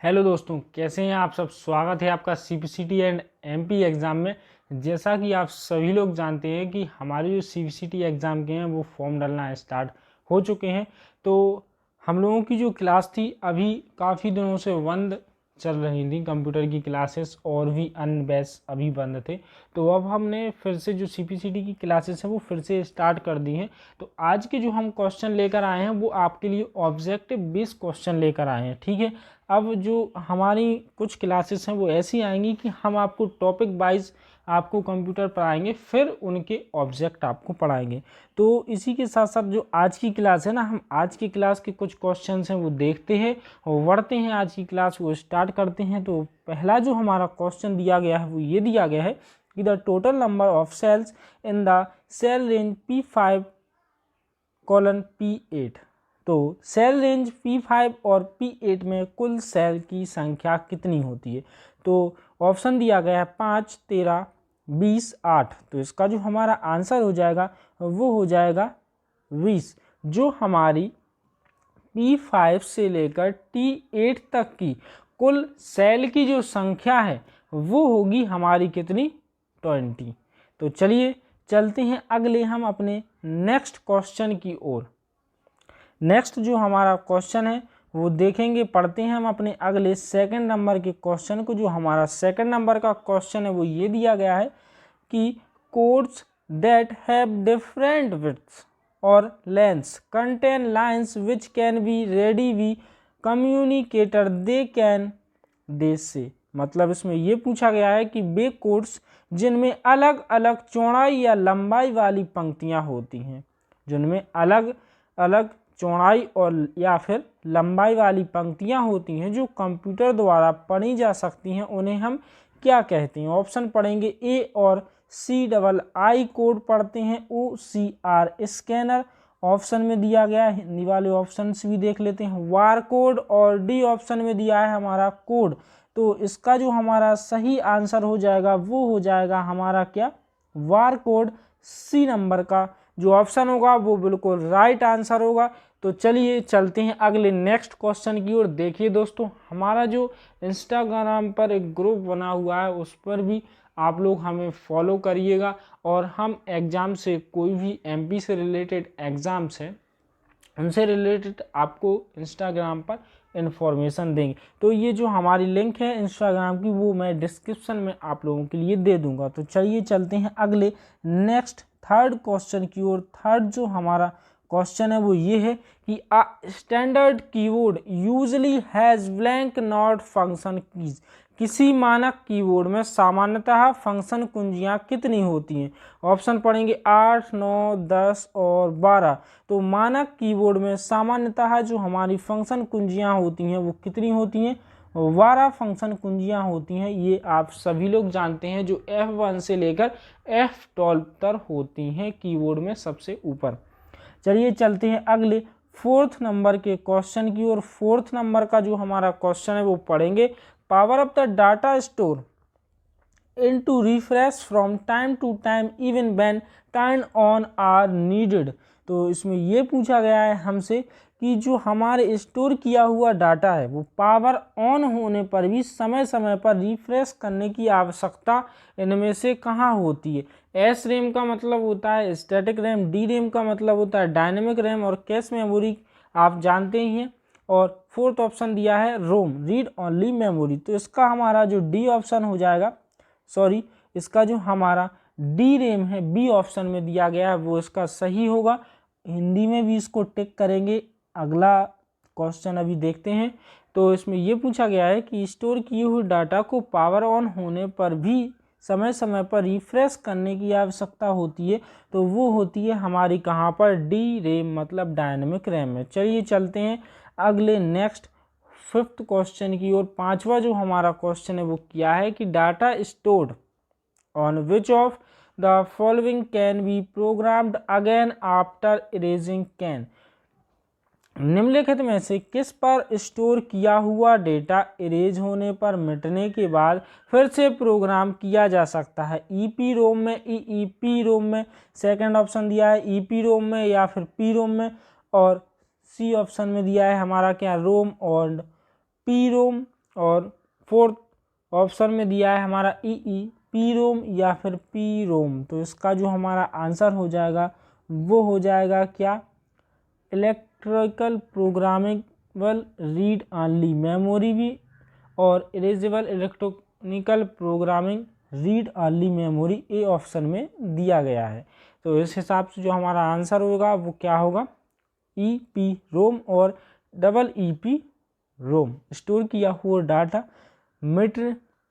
Hello दोस्तों, कैसे हैं आप सब। स्वागत है आपका सीपीसीटी एंड एमपी एग्ज़ाम में। जैसा कि आप सभी लोग जानते हैं कि हमारे जो सीपीसीटी एग्ज़ाम के हैं वो फॉर्म डालना स्टार्ट हो चुके हैं। तो हम लोगों की जो क्लास थी अभी काफ़ी दिनों से बंद चल रही थी, कंप्यूटर की क्लासेस और भी अन्य बैच अभी बंद थे। तो अब हमने फिर से जो सीपीसीटी की क्लासेस हैं वो फिर से स्टार्ट कर दी हैं। तो आज के जो हम क्वेश्चन लेकर आए हैं वो आपके लिए ऑब्जेक्टिव बेस्ड क्वेश्चन लेकर आए हैं, ठीक है। अब जो हमारी कुछ क्लासेस हैं वो ऐसी आएंगी कि हम आपको टॉपिक वाइज आपको कंप्यूटर पढ़ाएंगे, फिर उनके ऑब्जेक्ट आपको पढ़ाएंगे। तो इसी के साथ साथ जो आज की क्लास है ना, हम आज की क्लास के कुछ क्वेश्चंस हैं वो देखते हैं और बढ़ते हैं। आज की क्लास वो स्टार्ट करते हैं। तो पहला जो हमारा क्वेश्चन दिया गया है वो ये दिया गया है कि the total number of cells in the cell range P5 colon P8। तो सेल रेंज P5 और P8 में कुल सेल की संख्या कितनी होती है। तो ऑप्शन दिया गया है 5, 13, 20, 8। तो इसका जो हमारा आंसर हो जाएगा वो हो जाएगा 20। जो हमारी P5 से लेकर T8 तक की कुल सेल की जो संख्या है वो होगी हमारी कितनी, 20। तो चलिए चलते हैं अगले हम अपने नेक्स्ट क्वेश्चन की ओर। नेक्स्ट जो हमारा क्वेश्चन है वो देखेंगे, पढ़ते हैं हम अपने अगले सेकंड नंबर के क्वेश्चन को। जो हमारा सेकंड नंबर का क्वेश्चन है वो ये दिया गया है कि codes that have different widths और lengths contain lines which can be ready be communicator they can they say. मतलब इसमें ये पूछा गया है कि वे कोड्स जिनमें अलग अलग चौड़ाई या लंबाई वाली पंक्तियां होती हैं, जिनमें अलग अलग चौड़ाई और या फिर लंबाई वाली पंक्तियां होती हैं जो कंप्यूटर द्वारा पढ़ी जा सकती हैं, उन्हें हम क्या कहते हैं। ऑप्शन पढ़ेंगे ए और CII कोड पढ़ते हैं, OCR स्कैनर ऑप्शन में दिया गया है। हिंदी वाले ऑप्शन भी देख लेते हैं, वार कोड, और डी ऑप्शन में दिया है हमारा कोड। तो इसका जो हमारा सही आंसर हो जाएगा वो हो जाएगा हमारा क्या, वार कोड। सी नंबर का जो ऑप्शन होगा वो बिल्कुल राइट आंसर होगा। तो चलिए चलते हैं अगले नेक्स्ट क्वेश्चन की ओर। देखिए दोस्तों, हमारा जो इंस्टाग्राम पर एक ग्रुप बना हुआ है उस पर भी आप लोग हमें फॉलो करिएगा, और हम एग्ज़ाम से कोई भी MP से रिलेटेड एग्ज़ाम्स हैं उनसे रिलेटेड आपको इंस्टाग्राम पर इन्फॉर्मेशन देंगे। तो ये जो हमारी लिंक है इंस्टाग्राम की वो मैं डिस्क्रिप्शन में आप लोगों के लिए दे दूंगा। तो चलिए चलते हैं अगले नेक्स्ट थर्ड क्वेश्चन की ओर। थर्ड जो हमारा क्वेश्चन है वो ये है कि a standard keyboard usually has blank not function keys. किसी मानक कीबोर्ड में सामान्यतः फंक्शन कुंजियां कितनी होती हैं। ऑप्शन पढ़ेंगे 8, 9, 10 और 12। तो मानक कीबोर्ड में सामान्यतः जो हमारी फंक्शन कुंजियां होती हैं वो कितनी होती हैं, 12 फंक्शन कुंजियां होती हैं। ये आप सभी लोग जानते हैं, जो F1 से लेकर F12 तक होती हैं कीबोर्ड में सबसे ऊपर। चलिए चलते हैं अगले फोर्थ नंबर के क्वेश्चन की ओर। फोर्थ नंबर का जो हमारा क्वेश्चन है वो पढ़ेंगे, power of the data store into refresh from time to time even when turn on are needed। तो इसमें ये पूछा गया है हमसे कि जो हमारे स्टोर किया हुआ डाटा है वो पावर ऑन होने पर भी समय समय पर रिफ्रेश करने की आवश्यकता इनमें से कहाँ होती है। एस रैम का मतलब होता है स्टैटिक रैम, डी रैम का मतलब होता है डायनेमिक रैम, और कैश मेमोरी आप जानते ही हैं। और फोर्थ ऑप्शन दिया है रोम, रीड ओनली मेमोरी। तो इसका हमारा जो डी ऑप्शन हो जाएगा, सॉरी इसका जो हमारा डी रैम है बी ऑप्शन में दिया गया है वो इसका सही होगा। हिंदी में भी इसको टिक करेंगे। अगला क्वेश्चन अभी देखते हैं। तो इसमें ये पूछा गया है कि स्टोर किए हुए डाटा को पावर ऑन होने पर भी समय समय पर रिफ्रेश करने की आवश्यकता होती है। तो वो होती है हमारी कहाँ पर, डी रैम मतलब डायनेमिक रैम में। चलिए चलते हैं अगले नेक्स्ट फिफ्थ क्वेश्चन की ओर। पांचवा जो हमारा क्वेश्चन है वो क्या है कि data stored on which of the following can be programmed again after erasing can. निम्नलिखित में से किस पर स्टोर किया हुआ डेटा इरेज होने पर मिटने के बाद फिर से प्रोग्राम किया जा सकता है। ईपी रोम में, ईईपी रोम में, सेकंड ऑप्शन दिया है ईपी रोम में या फिर पी रोम में, और सी ऑप्शन में दिया है हमारा क्या, रोम और पी रोम। और फोर्थ ऑप्शन में दिया है हमारा ई पी रोम या फिर पी रोम। तो इसका जो हमारा आंसर हो जाएगा वो हो जाएगा क्या, electrical programmable read only memory भी और erasable electronical programming read only memory A option में दिया गया है। तो इस हिसाब से जो हमारा आंसर होगा वो क्या होगा, ई पी रोम और double E P ROM. Store किया हुआ डाटा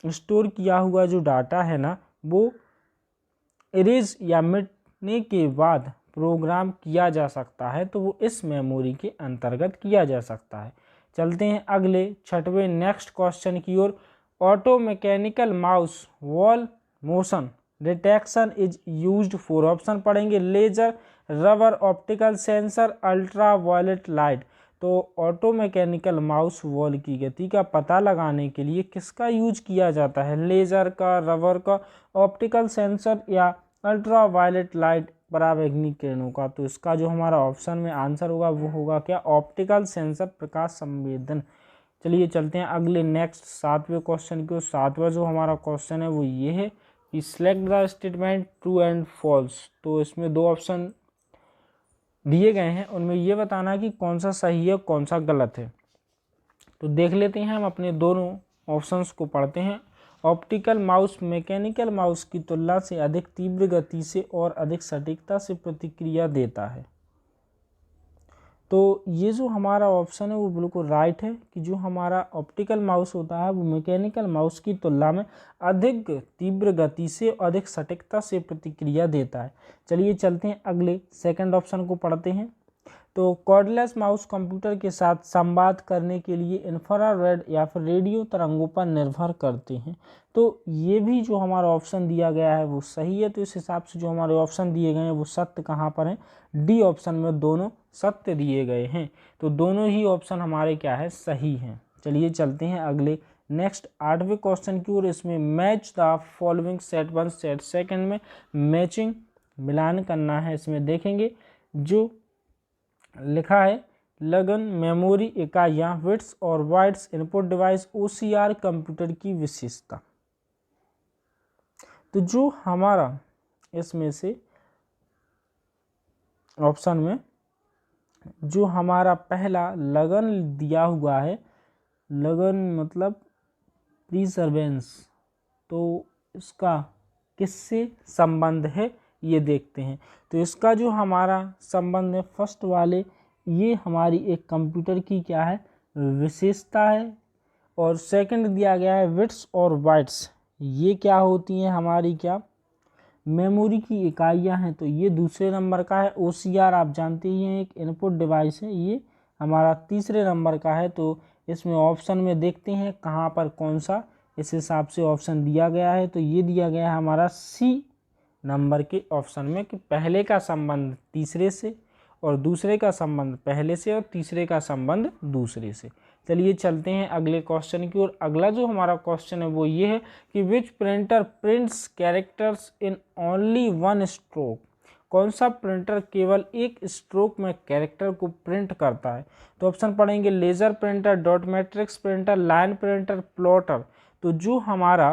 स्टोर किया हुआ जो डाटा है ना वो इरेज या मिटने के बाद प्रोग्राम किया जा सकता है, तो वो इस मेमोरी के अंतर्गत किया जा सकता है। चलते हैं अगले छठवें नेक्स्ट क्वेश्चन की ओर। Auto mechanical mouse ball motion detection is used for, option पढ़ेंगे laser, rubber, optical sensor, ultraviolet light. तो ऑटो मैकेनिकल माउस वॉल की गति का पता लगाने के लिए किसका यूज किया जाता है, लेजर का, रबर का, ऑप्टिकल सेंसर या अल्ट्रा वायलेट लाइट पराबैंगनी किरणों का। तो इसका जो हमारा ऑप्शन में आंसर होगा वो होगा क्या, ऑप्टिकल सेंसर, प्रकाश संवेदन। चलिए चलते हैं अगले नेक्स्ट सातवें क्वेश्चन की। सातवां जो हमारा क्वेश्चन है वो ये है कि select the statement true and false. तो इसमें दो ऑप्शन दिए गए हैं, उनमें ये बताना कि कौन सा सही है कौन सा गलत है। तो देख लेते हैं, हम अपने दोनों ऑप्शंस को पढ़ते हैं। ऑप्टिकल माउस मैकेनिकल माउस की तुलना से अधिक तीव्र गति से और अधिक सटीकता से प्रतिक्रिया देता है। तो ये जो हमारा ऑप्शन है वो बिल्कुल राइट है कि जो हमारा ऑप्टिकल माउस होता है वो मैकेनिकल माउस की तुलना में अधिक तीव्र गति से और अधिक सटीकता से प्रतिक्रिया देता है। चलिए चलते हैं अगले सेकंड ऑप्शन को पढ़ते हैं। तो कॉर्डलेस माउस कंप्यूटर के साथ संवाद करने के लिए इंफ्रारेड या फिर रेडियो तरंगों पर निर्भर करते हैं। तो ये भी जो हमारा ऑप्शन दिया गया है वो सही है। तो इस हिसाब से जो हमारे ऑप्शन दिए गए हैं वो सत्य कहाँ पर हैं, डी ऑप्शन में दोनों सत्य दिए गए हैं। तो दोनों ही ऑप्शन हमारे क्या है, सही हैं। चलिए चलते हैं अगले नेक्स्ट आठवें क्वेश्चन की ओर। इसमें match the following set one set second में मैचिंग मिलान करना है। इसमें देखेंगे जो लिखा है लगन मेमोरी इकाइयाँ बिट्स और bytes input device OCR computer की विशेषता। तो जो हमारा इसमें से ऑप्शन में जो हमारा पहला लगन दिया हुआ है, लगन मतलब प्रीसर्वेंस, तो इसका किससे संबंध है ये देखते हैं। तो इसका जो हमारा संबंध है फर्स्ट वाले, ये हमारी एक कंप्यूटर की क्या है, विशेषता है। और सेकंड दिया गया है बिट्स और बाइट्स, ये क्या होती हैं, हमारी क्या मेमोरी की इकाइयां हैं। तो ये दूसरे नंबर का है। OCR आप जानते ही हैं एक इनपुट डिवाइस है, ये हमारा तीसरे नंबर का है। तो इसमें ऑप्शन में देखते हैं कहाँ पर कौन सा इस हिसाब से ऑप्शन दिया गया है। तो ये दिया गया है हमारा C नंबर के ऑप्शन में कि पहले का संबंध तीसरे से और दूसरे का संबंध पहले से और तीसरे का संबंध दूसरे से। चलिए चलते हैं अगले क्वेश्चन की ओर। अगला जो हमारा क्वेश्चन है वो ये है कि विच printer prints characters in only one stroke. कौन सा प्रिंटर केवल एक स्ट्रोक में कैरेक्टर को प्रिंट करता है। तो ऑप्शन पढ़ेंगे laser printer, dot matrix printer, line printer, plotter. तो जो हमारा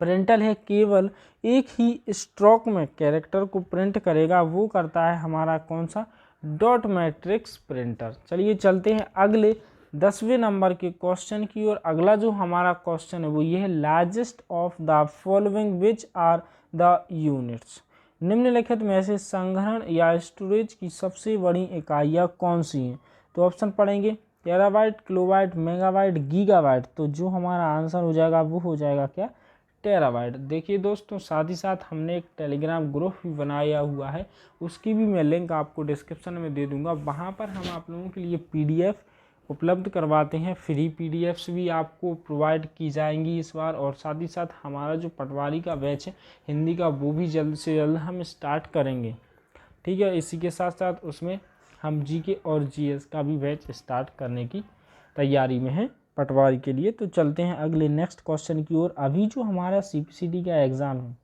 प्रिंटर है केवल एक ही स्ट्रोक में कैरेक्टर को प्रिंट करेगा वो करता है हमारा कौन सा, डॉट मैट्रिक्स प्रिंटर। चलिए चलते हैं अगले 10वें नंबर के क्वेश्चन की ओर। अगला जो हमारा क्वेश्चन है वो ये है largest of the following which are the units. निम्नलिखित में से संग्रहण या स्टोरेज की सबसे बड़ी इकाइयाँ कौन सी हैं। तो ऑप्शन पढ़ेंगे टेराबाइट, किलोबाइट, मेगाबाइट, गीगाबाइट। तो जो हमारा आंसर हो जाएगा वो हो जाएगा क्या, टेराबाइट। देखिए दोस्तों, साथ ही साथ हमने एक टेलीग्राम ग्रुप भी बनाया हुआ है, उसकी भी मैं लिंक आपको डिस्क्रिप्शन में दे दूंगा। वहाँ पर हम आप लोगों के लिए PDF उपलब्ध करवाते हैं, फ्री PDFs भी आपको प्रोवाइड की जाएंगी इस बार। और साथ ही साथ हमारा जो पटवारी का बैच है हिंदी का वो भी जल्द से जल्द हम स्टार्ट करेंगे, ठीक है। इसी के साथ साथ उसमें हम GK और GS का भी बैच स्टार्ट करने की तैयारी में है पटवारी के लिए। तो चलते हैं अगले नेक्स्ट क्वेश्चन की ओर। अभी जो हमारा CPCT का एग्ज़ाम है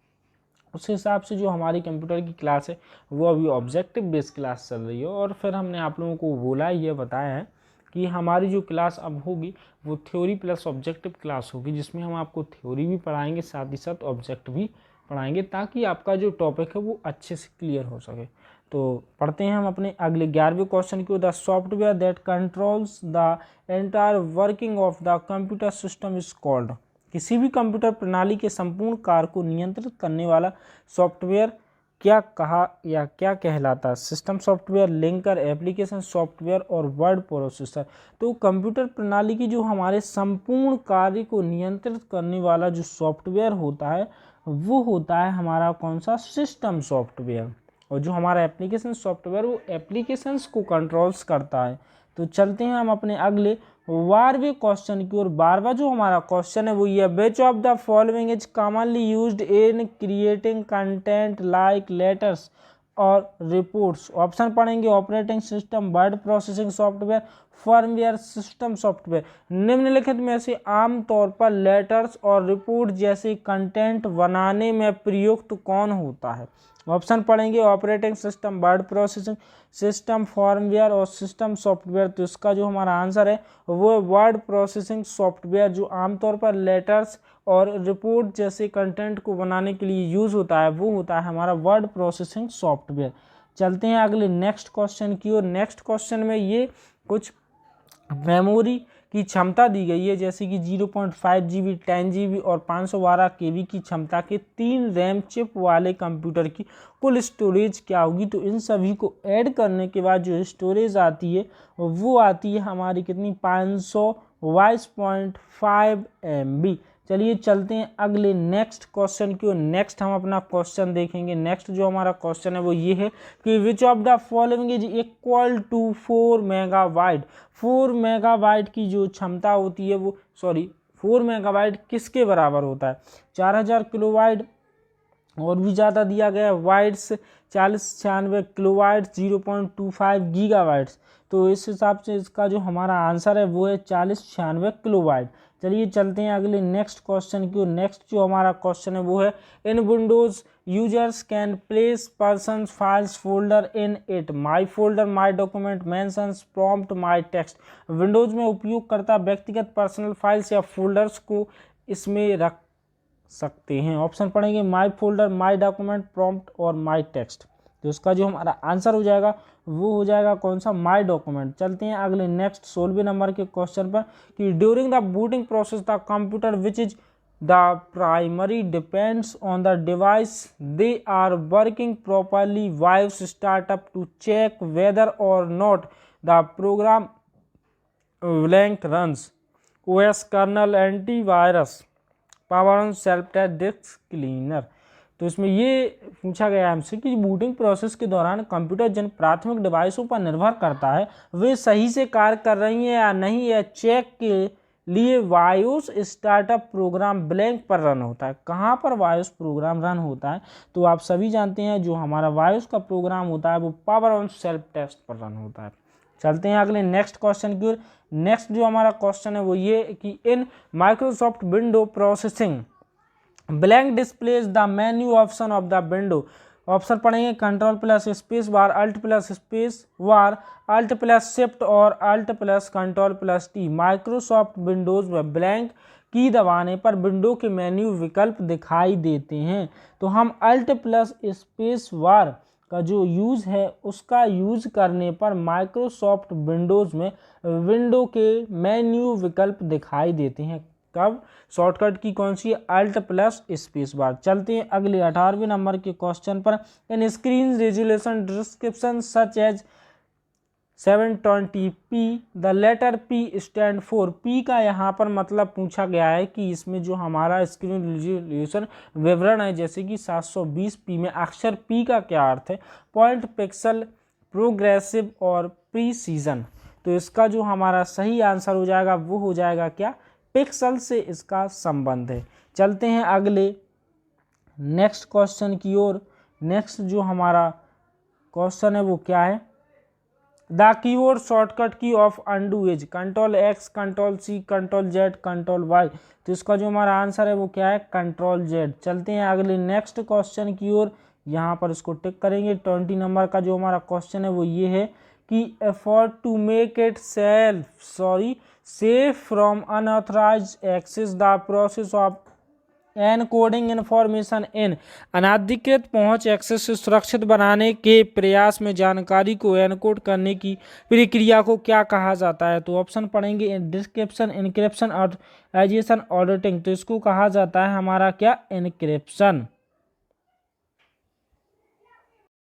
उस हिसाब से जो हमारी कंप्यूटर की क्लास है वो अभी ऑब्जेक्टिव बेस्ड क्लास चल रही है। और फिर हमने आप लोगों को बोला, ये बताया है कि हमारी जो क्लास अब होगी वो थ्योरी प्लस ऑब्जेक्टिव क्लास होगी, जिसमें हम आपको थ्योरी भी पढ़ाएंगे, साथ ही साथ ऑब्जेक्ट भी पढ़ाएंगे, ताकि आपका जो टॉपिक है वो अच्छे से क्लियर हो सके। तो पढ़ते हैं हम अपने अगले 11वें क्वेश्चन को। The software that controls the entire working of the computer system is called. किसी भी कंप्यूटर प्रणाली के संपूर्ण कार्य को नियंत्रित करने वाला सॉफ्टवेयर क्या कहा या क्या कहलाता है? System software, linker, application software और वर्ड प्रोसेसर। तो कंप्यूटर प्रणाली की जो हमारे संपूर्ण कार्य को नियंत्रित करने वाला जो सॉफ्टवेयर होता है वो होता है हमारा कौन सा? System software. और जो हमारा एप्लीकेशन सॉफ्टवेयर वो एप्लीकेशंस को कंट्रोल्स करता है। तो चलते हैं हम अपने अगले 12वें क्वेश्चन की ओर। 12वां जो हमारा क्वेश्चन है वो ये, विच of the following is commonly used in creating content like letters और रिपोर्ट्स। ऑप्शन पढ़ेंगे, operating system, word processing software, firmware, system software. निम्नलिखित में से आमतौर पर लेटर्स और रिपोर्ट जैसे कंटेंट बनाने में प्रयुक्त कौन होता है? ऑप्शन पढ़ेंगे, operating system, word processing system, firmware और सिस्टम सॉफ्टवेयर। तो इसका जो हमारा आंसर है वो वर्ड प्रोसेसिंग सॉफ्टवेयर, जो आमतौर पर लेटर्स और रिपोर्ट जैसे कंटेंट को बनाने के लिए यूज़ होता है वो होता है हमारा वर्ड प्रोसेसिंग सॉफ्टवेयर। चलते हैं अगले नेक्स्ट क्वेश्चन की ओर। नेक्स्ट क्वेश्चन में ये कुछ मेमोरी की क्षमता दी गई है, जैसे कि 0.5 GB, 10 GB और 512 KB की क्षमता के 3 रैम चिप वाले कंप्यूटर की कुल स्टोरेज क्या होगी? तो इन सभी को ऐड करने के बाद जो स्टोरेज आती है वो आती है हमारी कितनी? 522.5 MB। चलिए चलते हैं अगले नेक्स्ट क्वेश्चन की ओर। नेक्स्ट हम अपना क्वेश्चन देखेंगे। नेक्स्ट जो हमारा क्वेश्चन है वो ये है कि which of the following is equal to 4 megabyte. 4 megabyte की जो क्षमता होती है वो 4 मेगाबाइट किसके बराबर होता है? 4000 किलोबाइट, और भी ज़्यादा दिया गया वाइट्स 4096 किलोबाइट्स, 0.25 गीगाबाइट्स। तो इस हिसाब से इसका जो हमारा आंसर है वो है 4096 किलोबाइट। चलिए चलते हैं अगले नेक्स्ट क्वेश्चन की। नेक्स्ट जो हमारा क्वेश्चन है वो है, in Windows users can place person files folder in it. My folder, my document, mentions, prompt, my text. Windows में उपयोगकर्ता व्यक्तिगत पर्सनल फाइल्स या फोल्डर्स को इसमें रख सकते हैं। ऑप्शन पढ़ेंगे, माई फोल्डर, माई डॉक्यूमेंट, प्रॉम्प्ट और माई टेक्स्ट। तो इसका जो हमारा आंसर हो जाएगा वो हो जाएगा कौन सा? My document. चलते हैं अगले नेक्स्ट 16वें नंबर के क्वेश्चन पर कि during the booting process the computer which is the primary depends on the device they are working properly wives startup to check whether or not the program blank runs OS kernel antivirus power on self test disk cleaner. तो इसमें ये पूछा गया है हमसे कि booting process के दौरान कंप्यूटर जिन प्राथमिक डिवाइसों पर निर्भर करता है वे सही से कार्य कर रही हैं या नहीं, यह चेक के लिए वायोस स्टार्टअप प्रोग्राम ब्लैंक पर रन होता है। कहाँ पर वायोस प्रोग्राम रन होता है? तो आप सभी जानते हैं जो हमारा वायोस का प्रोग्राम होता है वो पावर ऑन सेल्फ टेस्ट पर रन होता है। चलते हैं अगले नेक्स्ट क्वेश्चन की ओर। नेक्स्ट जो हमारा क्वेश्चन है वो ये कि in Microsoft window processing blank displays the menu option of the window. Option पढ़ेंगे, control plus space bar, alt plus space bar, alt plus shift और alt plus control plus T. Microsoft Windows में blank की दबाने पर window के menu विकल्प दिखाई देते हैं। तो हम अल्ट प्लस स्पेस बार का जो यूज़ है उसका यूज़ करने पर माइक्रोसॉफ्ट विंडोज़ में विंडो के मेन्यू विकल्प दिखाई देते हैं। कब? शॉर्टकट की कौन सी? Alt plus space bar. चलते हैं अगले 18वें नंबर के क्वेश्चन पर। In screen resolution description such as 720p the letter P stand for. P का यहाँ पर मतलब पूछा गया है कि इसमें जो हमारा स्क्रीन रेजोल्यूशन विवरण है जैसे कि 720p में अक्षर P का क्या अर्थ है? पॉइंट, पिक्सल, प्रोग्रेसिव और प्रीसीजन। तो इसका जो हमारा सही आंसर हो जाएगा वो हो जाएगा क्या? पिक्सल से इसका संबंध है। चलते हैं अगले नेक्स्ट क्वेश्चन की ओर। नेक्स्ट जो हमारा क्वेश्चन है वो क्या है? द कीबोर्ड शॉर्टकट की of undo is control X, control C, control Z, control Y। तो इसका जो हमारा आंसर है वो क्या है? Control Z। चलते हैं अगले नेक्स्ट क्वेश्चन की ओर। यहाँ पर इसको टिक करेंगे। 20 नंबर का जो हमारा क्वेश्चन है वो ये है कि effort to make it safe from unauthorised access, the process of encoding information in, अनाधिकृत पहुंच एक्सेस से सुरक्षित बनाने के प्रयास में जानकारी को एनकोड करने की प्रक्रिया को क्या कहा जाता है। तो ऑप्शन पढ़ेंगे डिस्क्रिप्शन, इनक्रिप्शन, ऑथराइजेशन, ऑडिटिंग। तो इसको कहा जाता है हमारा क्या, इनक्रिप्शन।